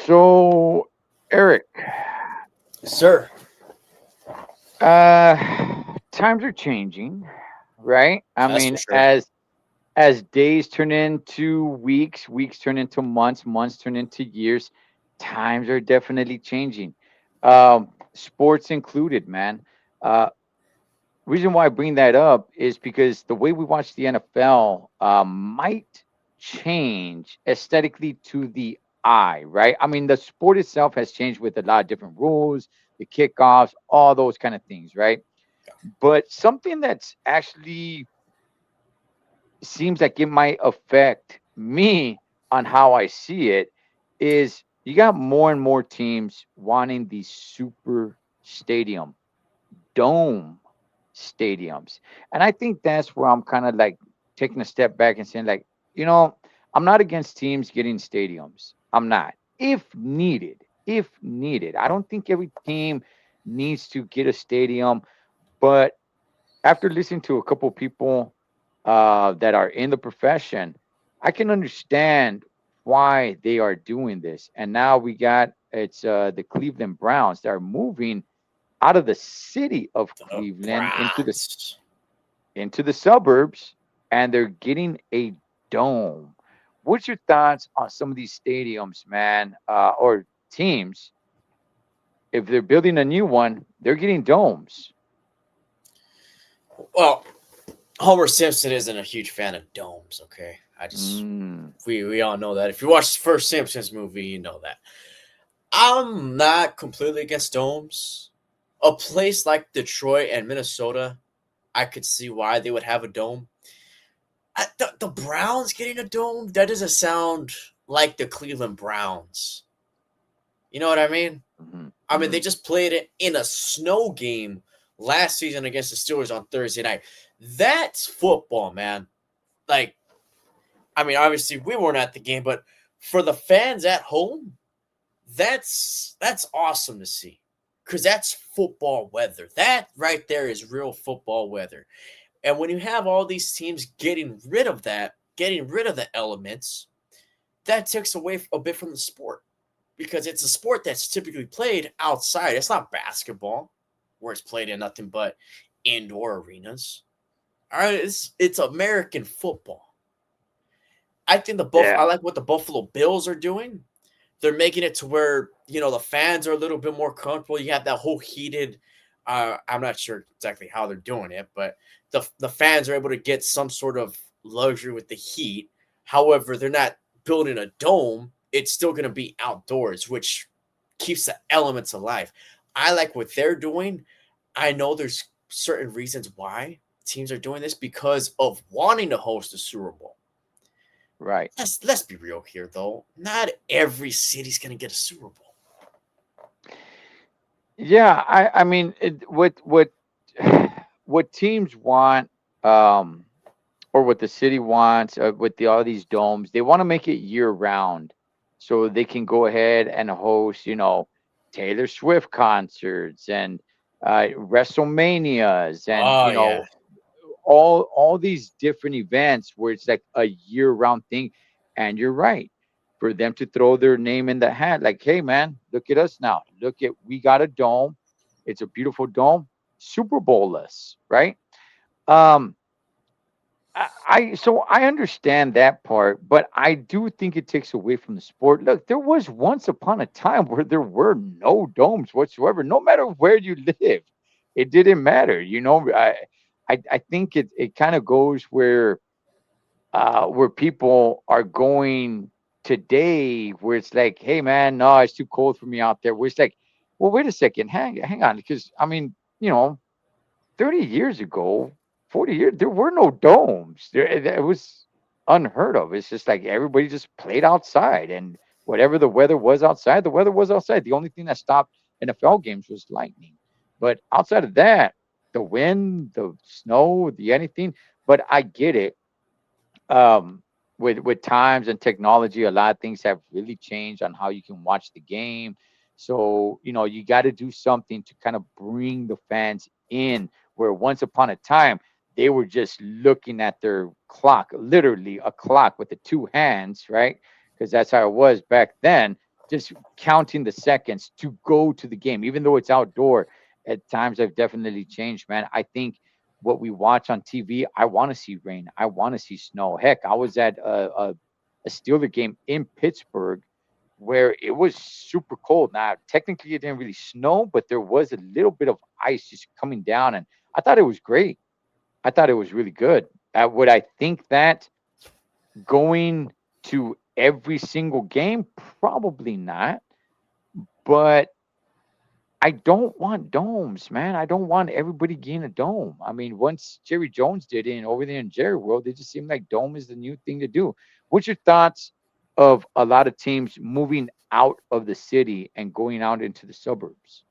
So, Eric, Sir. times are changing, right? I That's for mean, sure. as days turn into weeks, weeks turn into months, months turn into years. Times are definitely changing. Sports included, man. Uh, Reason why I bring that up is because the way we watch the NFL might change aesthetically to the eye, right? I mean, the sport itself has changed with a lot of different rules, the kickoffs, all those kind of things, right? But something that's actually seems like it might affect me on how I see it is you got more and more teams wanting these super stadium dome stadiums. And I think that's where I'm kind of like taking a step back and saying, like, you know, I'm not against teams getting stadiums. I'm not. If needed. I don't think every team needs to get a stadium, but after listening to a couple people that are in the profession, I can understand why they are doing this. And now we got it's the Cleveland Browns that are moving out of the city of The Cleveland Browns. into the suburbs, and they're getting a dome. What's your thoughts on some of these stadiums, man, or teams? If they're building a new one, they're getting domes. Well, Homer Simpson isn't a huge fan of domes, okay? I just Mm, we all know that. If you watch the first Simpsons movie, you know that. I'm not completely against domes. A place like Detroit and Minnesota, I could see why they would have a dome. The Browns getting a dome, that doesn't sound like the Cleveland Browns. You know what I mean? mhm, I mean, they mhm. just played it in a snow game last season against the Steelers on Thursday night. That's football, man. Like, I mean, obviously we weren't at the game, but for the fans at home, that's awesome to see. Cause that's football weather. That right there is real football weather. And when you have all these teams getting rid of that, getting rid of the elements, that takes away a bit from the sport because it's a sport that's typically played outside. It's not basketball where it's played in nothing but indoor arenas. All right, it's American football. I think I Yeah. like what the Buffalo Bills are doing. They're making it to where the fans are a little bit more comfortable. You have that whole heated. I'm not sure exactly how they're doing it, but the fans are able to get some sort of luxury with the heat. However, they're not building a dome. It's still going to be outdoors, which keeps the elements alive. I like what they're doing. I know there's certain reasons why teams are doing this because of wanting to host the Super Bowl. Right. Let's be real here, though. Not every city's gonna get a Super Bowl. Yeah. I mean, what what teams want, um, or what the city wants, with all these domes, they want to make it year round, so they can go ahead and host, Taylor Swift concerts and WrestleManias, and Oh yeah, all these different events where it's like a year round thing. And you're right, for them to throw their name in the hat, like, hey man, look at us now, look at, we got a dome, it's a beautiful dome, Super Bowl-less, right? um so I understand that part, but I do think it takes away from the sport. Look, there was once upon a time where there were no domes whatsoever, no matter where you lived. It didn't matter, I think it kind of goes where people are going today, where it's like, hey man, no, it's too cold for me out there. Where it's like, well, wait a second, hang on, because I mean, 30 years ago, 40 years, there were no domes. It was unheard of. It's just like everybody just played outside, and whatever the weather was outside, the weather was outside. The only thing that stopped NFL games was lightning. But outside of that, the wind, the snow, the anything. But I get it. With times and technology, a lot of things have really changed on how you can watch the game. So, you got to do something to kind of bring the fans in, where once upon a time they were just looking at their clock, literally a clock with the two hands, right? Because that's how it was back then. just counting the seconds to go to the game, even though it's outdoor. At times, I've definitely changed, man. I think what we watch on TV, I want to see rain. I want to see snow. Heck, I was at a Steeler game in Pittsburgh where it was super cold. Now, technically, it didn't really snow, but there was a little bit of ice just coming down, and I thought it was great. I thought it was really good. Would I think that going to every single game? Probably not. But I don't want domes, man. I don't want everybody getting a dome. I mean, once Jerry Jones did it and over there in Jerry World, it just seemed like dome is the new thing to do. What's your thoughts of a lot of teams moving out of the city and going out into the suburbs?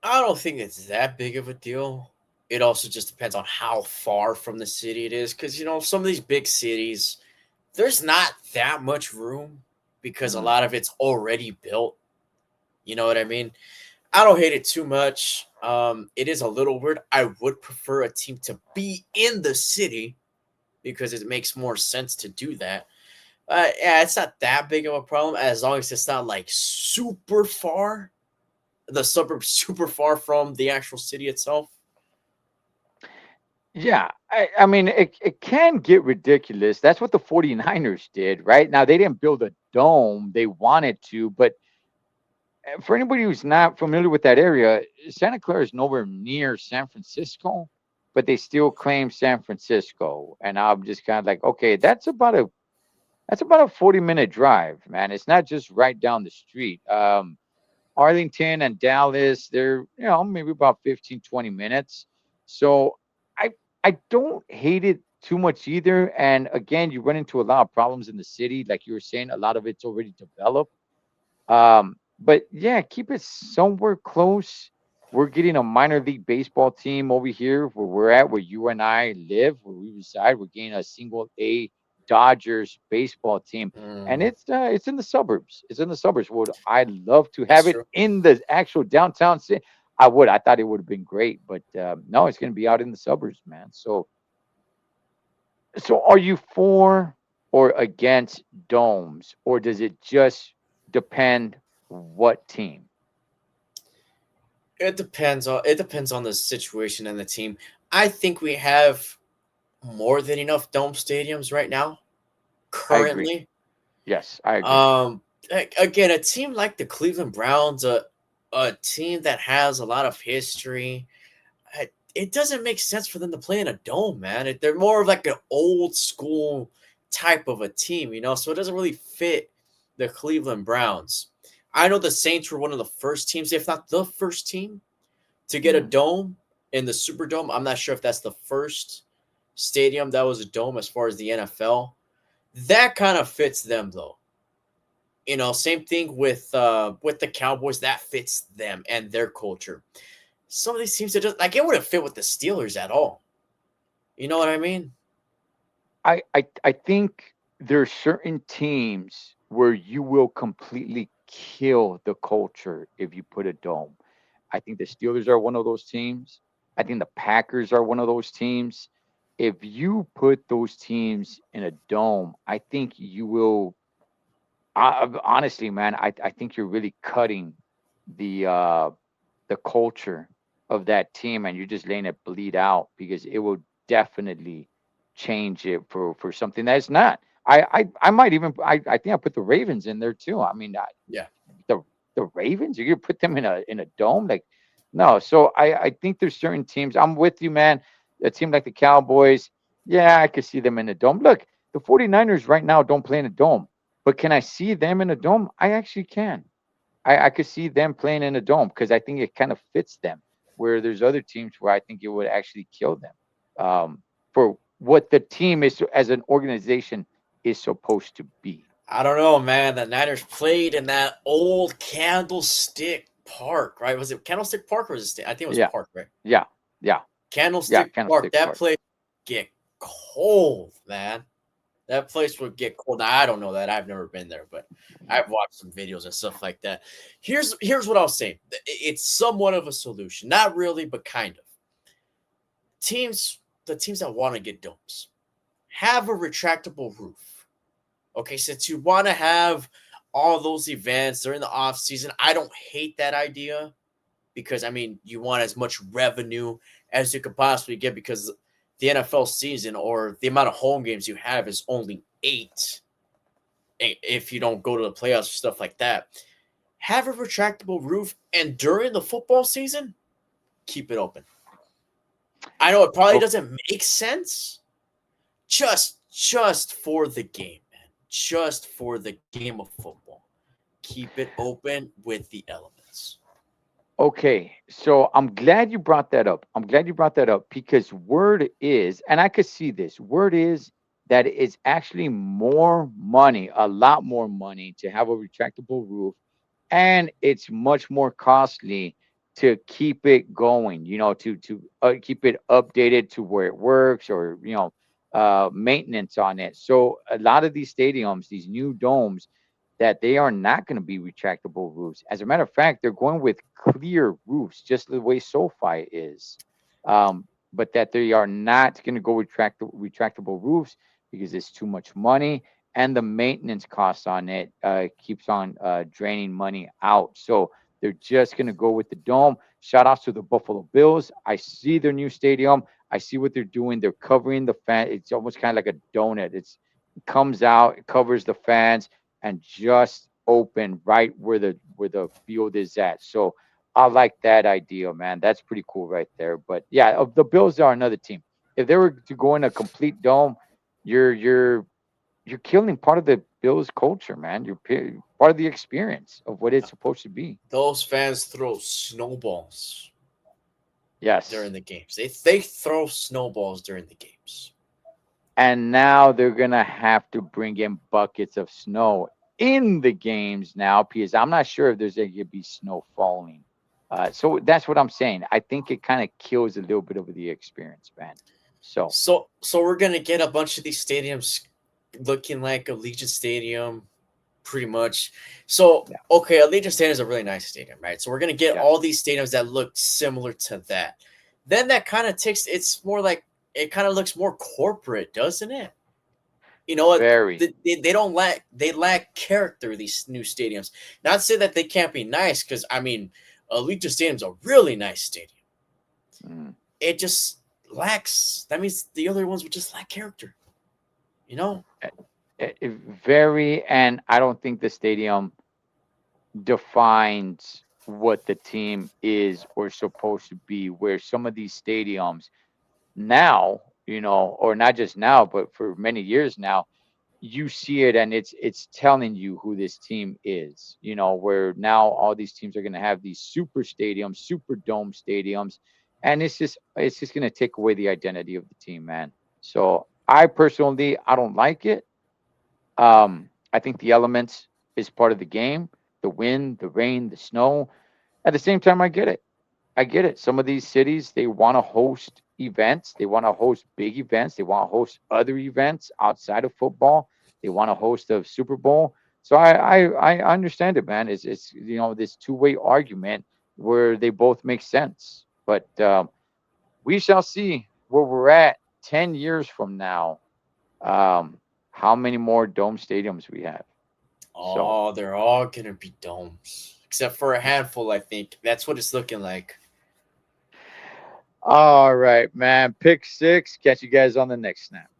I don't think it's that big of a deal. It also just depends on how far from the city it is. Because, some of these big cities, there's not that much room because a Mm. lot of it's already built. You know what I mean? I don't hate it too much. It is a little weird. I would prefer a team to be in the city because it makes more sense to do that. Yeah, it's not that big of a problem as long as it's not like super far, the suburbs super far from the actual city itself. Yeah, I mean, it can get ridiculous. That's what the 49ers did, right? Now, they didn't build a dome, they wanted to, but for anybody who's not familiar with that area, Santa Clara is nowhere near San Francisco, but they still claim San Francisco. And I'm just kind of like, okay, that's about a 40-minute drive, man. It's not just right down the street. Arlington and Dallas, they're, maybe about 15, 20 minutes. So I I don't hate it too much either. And again, you run into a lot of problems in the city. Like you were saying, a lot of it's already developed. But yeah, keep it somewhere close. We're getting a minor league baseball team over here where we're at, where you and I live, where we reside. We're getting a single A Dodgers baseball team, and Mm, it's in the suburbs. It's in the suburbs. Would I love to that's have it true. in the actual downtown city? I would. I thought it would have been great, but no, it's going to be out in the suburbs, man. So are you for or against domes, or does it just depend what team? It depends on the situation and the team. I think we have more than enough dome stadiums right now I agree. currently. Yes, I agree. Um, Again, a team like the Cleveland Browns, a team that has a lot of history, it doesn't make sense for them to play in a dome, man. They're more of like an old school type of a team, so it doesn't really fit the Cleveland Browns. I know the Saints were one of the first teams, if not the first team, to get a Mm. dome in the Superdome. I'm not sure if that's the first stadium that was a dome as far as the NFL. That kind of fits them though. Same thing with the Cowboys. That fits them and their culture. Some of these teams that just like it wouldn't fit with the Steelers at all. You know what I mean? I think there are certain teams where you will completely kill the culture if you put a dome. I think the Steelers are one of those teams. I think the Packers are one of those teams. If you put those teams in a dome, I think you will. Honestly, man, I think you're really cutting the culture of that team, and you're just letting it bleed out because it will definitely change it for something that it's not. I might even I think I put the Ravens in there too. I mean, Yeah. the the Ravens, you're gonna put them in a dome, like no. So I think there's certain teams. I'm with you, man. A team like the Cowboys, yeah, I could see them in a dome. Look, the 49ers right now don't play in a dome, but can I see them in a dome? I actually can. I could see them playing in a dome because I think it kind of fits them. Where there's other teams where I think it would actually kill them for what the team is as an organization is supposed to be. I don't know, man. The Niners played in that old Candlestick Park, right? Was it Candlestick Park or was it? I think it was Yeah, Park, right? yeah, yeah, yeah. Candlestick Park. Candlestick That Park. place get cold, man. That place would get cold. Now, I don't know that. I've never been there, but I've watched some videos and stuff like that. Here's what I'll say. It's somewhat of a solution. Not really, but kind of. The teams that want to get domes, have a retractable roof. Okay, since you want to have all those events during the off season. I don't hate that idea because I mean you want as much revenue as you could possibly get because the NFL season or the amount of home games you have is only 8 if you don't go to the playoffs or stuff like that. Have a retractable roof and during the football season, keep it open. I know it probably Oh, doesn't make sense just for the game, man. Just for the game of football. Keep it open with the elements. okay, so I'm glad you brought that up. I'm glad you brought that up because word is, and I could see this, word is that it's actually more money, a lot more money to have a retractable roof, and it's much more costly to keep it going, to keep it updated to where it works or, maintenance on it. So a lot of these stadiums, these new domes, that they are not going to be retractable roofs. As a matter of fact, they're going with clear roofs, just the way SoFi is. But that they are not going to go retractable roofs because it's too much money and the maintenance costs on it keeps on draining money out. So they're just going to go with the dome. Shout outs to the Buffalo Bills. I see their new stadium. I see what they're doing. They're covering the fan. It's almost kind of like a donut. It comes out, it covers the fans and just open right where the field is at. So I like that idea, man. That's pretty cool right there. But yeah, the Bills are another team. If they were to go in a complete dome, you're killing part of the Bills culture, man. Part of the experience of what it's supposed to be. Those fans throw snowballs Yes. during the games. They throw snowballs during the games. And now they're gonna have to bring in buckets of snow in the games now because I'm not sure if there's gonna be snow falling. So that's what I'm saying. I think it kind of kills a little bit of the experience, man. So So we're gonna get a bunch of these stadiums looking like Allegiant Stadium, pretty much. So yeah, okay, Allegiant Stadium is a really nice stadium, right? So we're gonna get yeah, all these stadiums that look similar to that. Then that kind of takes. It's more like it kind of looks more corporate, doesn't it? You know what? very. They don't lack they lack character. These new stadiums. Not to say that they can't be nice, because I mean, Allegiant Stadium's a really nice stadium. Mm, It just lacks. That means the other ones would just lack character. You know? eh, very, and I don't think the stadium defines what the team is or supposed to be. Where some of these stadiums now, or not just now, but for many years now, you see it and it's telling you who this team is. Where now all these teams are going to have these super stadiums, super dome stadiums, and it's just going to take away the identity of the team, man. So I don't like it. I think the elements is part of the game, the wind, the rain, the snow. At the same time, I get it. I get it. Some of these cities, they want to host events. They want to host big events. They want to host other events outside of football. They want to host a Super Bowl. So I understand it, man. It's this two-way argument where they both make sense. But we shall see where we're at 10 years from now. Um, how many more dome stadiums we have? So, Oh, they're all gonna be domes, except for a handful. I think that's what it's looking like. all right, man. Pick six. Catch you guys on the next snap.